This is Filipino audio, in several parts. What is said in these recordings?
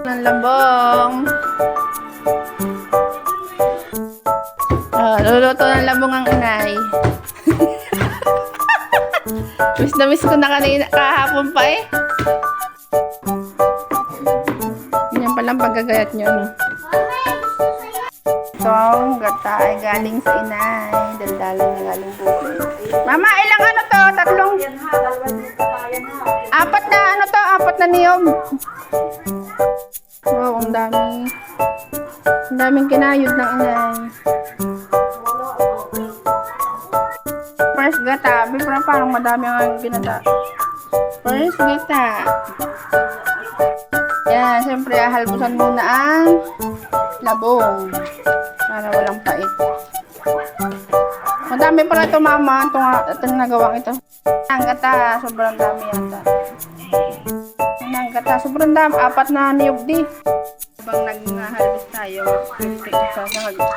Ng labong. Luluto ng labong ang inay. Miss na miss ko na kanina, kahapon pa eh. Ganyan palang paggagayat nyo, no? Itong gata ay galing sa inay. Daldalan na galing bukid. Mama, ilang ano to? Tatlong? Apat na ano to? Apat na niyog. Wow, ang dami. Ang daming kinayod ng inay. First gata. Pero parang madami ang ginata. First gata. Yan, siyempre halbusan muna ang labong. Para walang pait. Madami pala ito mama. Itong nagawang ito. Ang gata. Sobrang dami yata. Ang gata. Sobrang dami. Apat na niyog di. Habang nag-harvest tayo,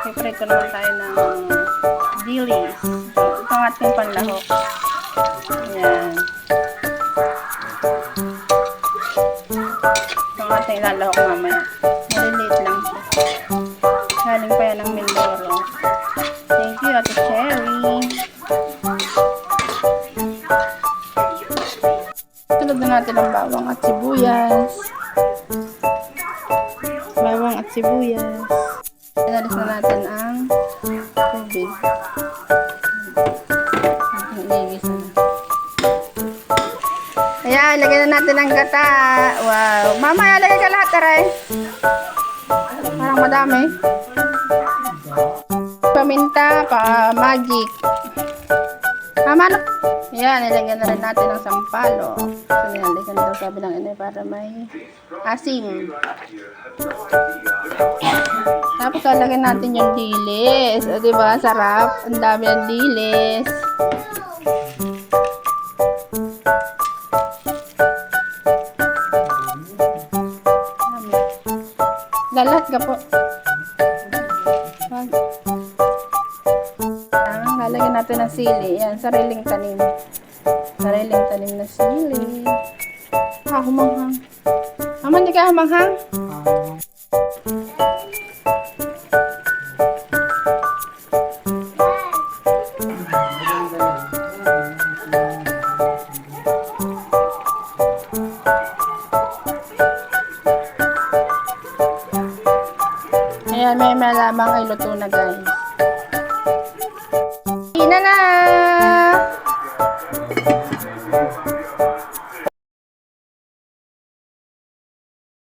piprito naman tayo ng dilis. Ito ang ating panlahok. Ayan. Ito ang ating lalahok mamaya. Maliliit lang siya. Galing pa yan ng Mindoro. Thank you, Ate Cherry. Tulad na natin ang bawang at sibuyas. Bawang at sibuyas. Inalis na natin ang tubig. Iligisa na. Ayan, lagyan na natin ang gata. Wow. Mama, lagay ka lahat, taray. Parang madami. Paminta, magic. Mama, ano? Ayan, nilagyan na rin natin ang sampalo. So, nilalagyan daw sabi ng inay para may asim. Tapos, lalagyan natin yung dilis. O, diba? Sarap. Ang dami ng dilis. Lalat ka po. Lalagyan natin ng sili. Yan, sariling tanim. Sariling tanim na sili. Humanghang. Mama, hindi ka humanghang? Ayan, may malamang ay luto na guys. Ina na!